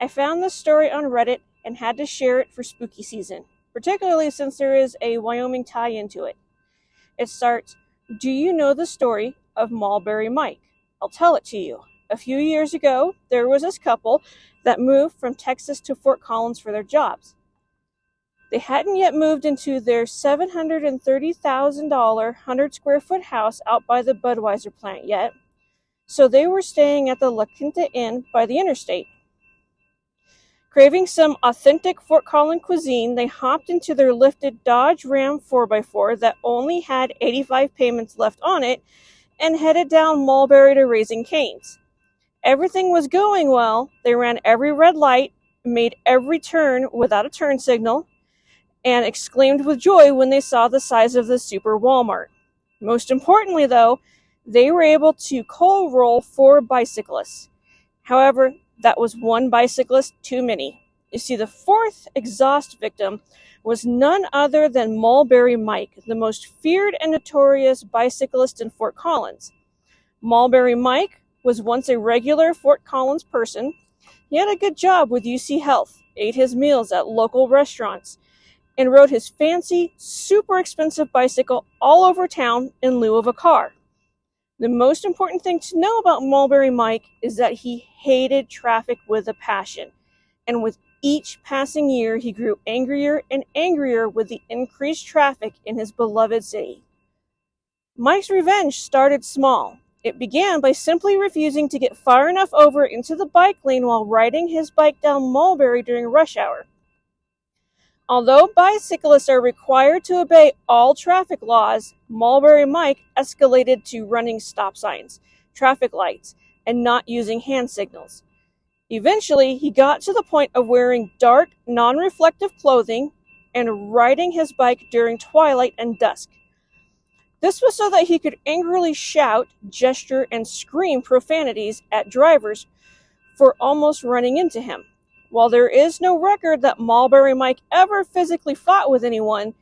I found this story on Reddit and had to share it for spooky season, particularly since there is a Wyoming tie-in to it. It starts, "Do you know the story of Mulberry Mike? I'll tell it to you. A few years ago, there was this couple that moved from Texas to Fort Collins for their jobs. They hadn't yet moved into their $730,000 100 square foot house out by the Budweiser plant yet, so they were staying at the La Quinta Inn by the interstate. Craving some authentic Fort Collins cuisine, they hopped into their lifted Dodge Ram 4x4 that only had 85 payments left on it and headed down Mulberry to Raising Cane's. Everything was going well. They ran every red light, made every turn without a turn signal, and exclaimed with joy when they saw the size of the super Walmart. Most importantly, though, they were able to coal roll 4 bicyclists. However, that was one bicyclist too many. You see, the fourth exhaust victim was none other than Mulberry Mike, the most feared and notorious bicyclist in Fort Collins. Mulberry Mike was once a regular Fort Collins person. He had a good job with UC Health, ate his meals at local restaurants, and rode his fancy, super expensive bicycle all over town in lieu of a car. The most important thing to know about Mulberry Mike is that he hated traffic with a passion, and with each passing year he grew angrier and angrier with the increased traffic in his beloved city. Mike's revenge started small. It began by simply refusing to get far enough over into the bike lane while riding his bike down Mulberry during rush hour. Although bicyclists are required to obey all traffic laws, Mulberry Mike escalated to running stop signs, traffic lights, and not using hand signals. Eventually, he got to the point of wearing dark, non-reflective clothing and riding his bike during twilight and dusk. This was so that he could angrily shout, gesture, and scream profanities at drivers for almost running into him. While there is no record that Mulberry Mike ever physically fought with anyone,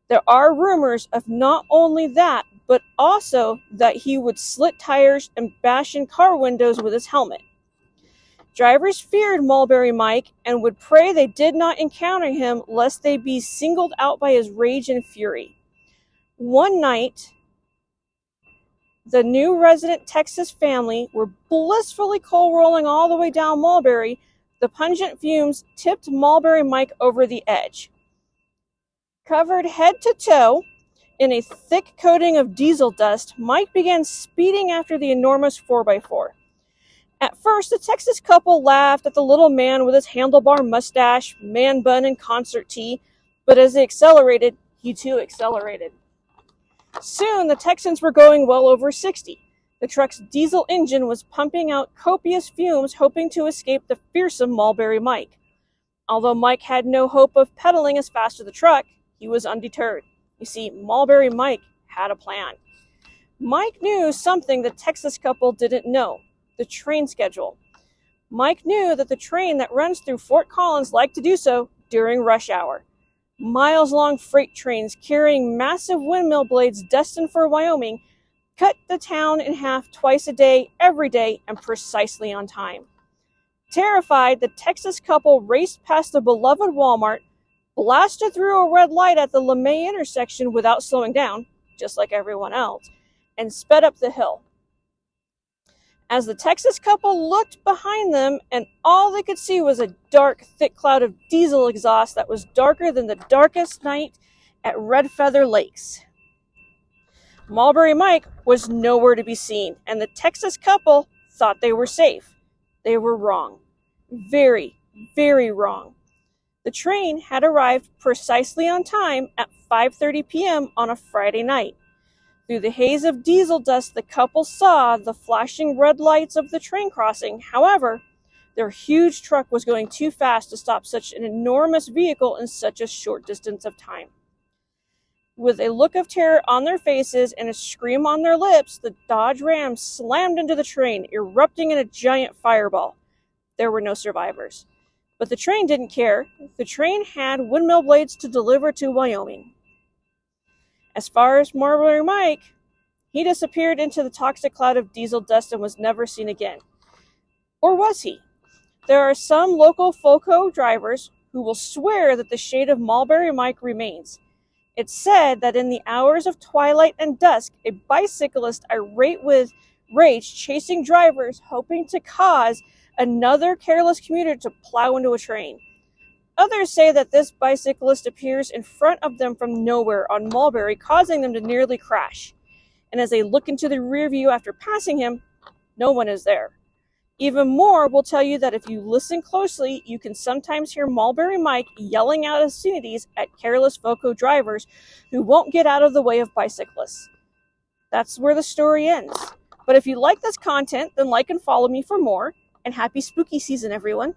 there are rumors of not only that, but also that he would slit tires and bash in car windows with his helmet. Drivers feared Mulberry Mike and would pray they did not encounter him lest they be singled out by his rage and fury. One night, the new resident Texas family were blissfully coal rolling all the way down Mulberry. The pungent fumes tipped Mulberry Mike over the edge. Covered head to toe in a thick coating of diesel dust, Mike began speeding after the enormous 4x4. At first, the Texas couple laughed at the little man with his handlebar mustache, man bun, and concert tee, but as they accelerated, he too accelerated. Soon, the Texans were going well over 60. The truck's diesel engine was pumping out copious fumes, hoping to escape the fearsome Mulberry Mike. Although Mike had no hope of pedaling as fast as the truck, he was undeterred. You see, Mulberry Mike had a plan. Mike knew something the Texas couple didn't know: the train schedule. Mike knew that the train that runs through Fort Collins liked to do so during rush hour. Miles-long freight trains carrying massive windmill blades destined for Wyoming cut the town in half twice a day, every day, and precisely on time. Terrified, the Texas couple raced past the beloved Walmart, blasted through a red light at the LeMay intersection without slowing down, just like everyone else, and sped up the hill. As the Texas couple looked behind them, and all they could see was a dark, thick cloud of diesel exhaust that was darker than the darkest night at Red Feather Lakes. Mulberry Mike was nowhere to be seen, and the Texas couple thought they were safe. They were wrong. Very, very wrong. The train had arrived precisely on time at 5:30 p.m. on a Friday night. Through the haze of diesel dust, the couple saw the flashing red lights of the train crossing. However, their huge truck was going too fast to stop such an enormous vehicle in such a short distance of time. With a look of terror on their faces and a scream on their lips, the Dodge Ram slammed into the train, erupting in a giant fireball. There were no survivors. But the train didn't care. The train had windmill blades to deliver to Wyoming. As far as Mulberry Mike, he disappeared into the toxic cloud of diesel dust and was never seen again. Or was he? There are some local FOCO drivers who will swear that the shade of Mulberry Mike remains. It's said that in the hours of twilight and dusk, a bicyclist irate with rage chasing drivers hoping to cause another careless commuter to plow into a train. Others say that this bicyclist appears in front of them from nowhere on Mulberry, causing them to nearly crash. And as they look into the rear view after passing him, no one is there. Even more will tell you that if you listen closely, you can sometimes hear Mulberry Mike yelling out obscenities at careless FOCO drivers who won't get out of the way of bicyclists. That's where the story ends. But if you like this content, then like and follow me for more, and happy spooky season, everyone.